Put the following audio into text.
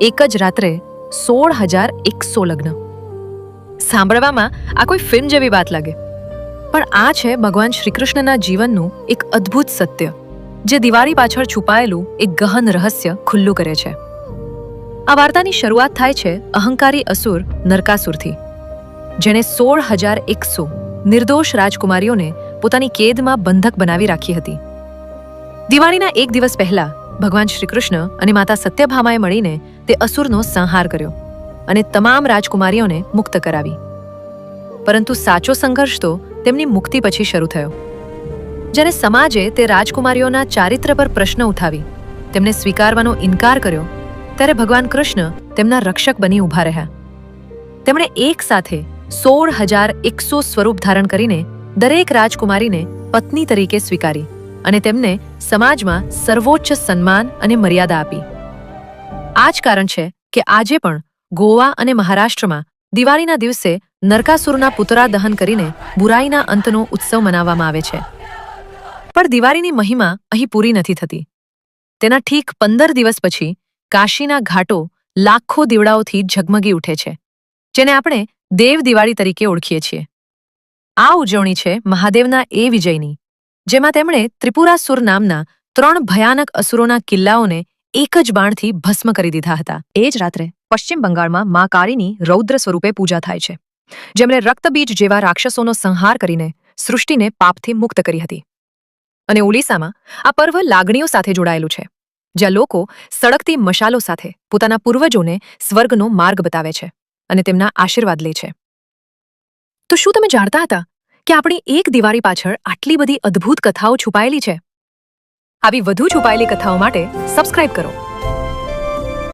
એક જ રાત્રે 16,100 લગ્ન. સાંભળવામાં આ કોઈ ફિલ્મ જેવી વાત લાગે, પણ આ છે ભગવાન શ્રીકૃષ્ણના જીવનનું એક અદ્ભુત સત્ય, જે દિવાળી પાછળ છુપાયેલું એક ગહન રહસ્ય ખુલ્લું કરે છે. આ વાર્તાની શરૂઆત થાય છે અહંકારી અસુર નરકાસુરથી, જેણે 16,100 નિર્દોષ રાજકુમારીઓને પોતાની કેદમાં બંધક બનાવી રાખી હતી. દિવાળીના એક દિવસ પહેલા ભગવાન શ્રીકૃષ્ણ અને માતા સત્યભામાએ મળીને તે અસુરનો સંહાર કર્યો અને તમામ રાજકુમારીઓને મુક્ત કરાવી. પરંતુ સાચો સંઘર્ષ તો તેમની મુક્તિ પછી શરૂ થયો. જ્યારે સમાજે તે રાજકુમારીઓના ચારિત્ર પર પ્રશ્ન ઉઠાવી તેમને સ્વીકારવાનો ઇનકાર કર્યો, ત્યારે ભગવાન કૃષ્ણ તેમના રક્ષક બની ઊભા રહ્યા. તેમણે એક સાથે 16,100 સ્વરૂપ ધારણ કરીને દરેક રાજકુમારીને પત્ની તરીકે સ્વીકારી અને તેમને સમાજમાં સર્વોચ્ચ સન્માન અને મર્યાદા આપી. આ જ કારણ છે કે આજે પણ ગોવા અને મહારાષ્ટ્રમાં દિવાળીના દિવસે નરકાસુરના પુતળા દહન કરીને બુરાઈના અંતનો ઉત્સવ મનાવવામાં આવે છે. પણ દિવાળીની મહિમા અહીં પૂરી નથી થતી. તેના ઠીક 15 દિવસ પછી કાશીના ઘાટો લાખો દીવડાઓથી ઝગમગી ઉઠે છે, જેને આપણે દેવ દિવાળી તરીકે ઓળખીએ છીએ. આ ઉજવણી છે મહાદેવના એ વિજયની, જેમાં તેમણે ત્રિપુરાસુર નામના 3 ભયાનક અસુરોના કિલ્લાઓને એક જ બાણથી ભસ્મ કરી દીધા હતા. એ જ રાત્રે પશ્ચિમ બંગાળમાં મા કાળીની રૌદ્ર સ્વરૂપે પૂજા થાય છે, જેમણે રક્તબીજ જેવા રાક્ષસોનો સંહાર કરીને સૃષ્ટિને પાપથી મુક્ત કરી હતી. અને ઓડિશામાં આ પર્વ લાગણીઓ સાથે જોડાયેલું છે, જ્યાં લોકો સળગતી મશાલો સાથે પોતાના પૂર્વજોને સ્વર્ગનો માર્ગ બતાવે છે અને તેમના આશીર્વાદ લે છે. તો શું તમે જાણતા હતા કે આપણી એક દિવાળી પાછળ આટલી બધી અદ્ભુત કથાઓ છુપાયેલી છે? આવી વધુ છુપાયેલી કથાઓ માટે સબસ્ક્રાઇબ કરો.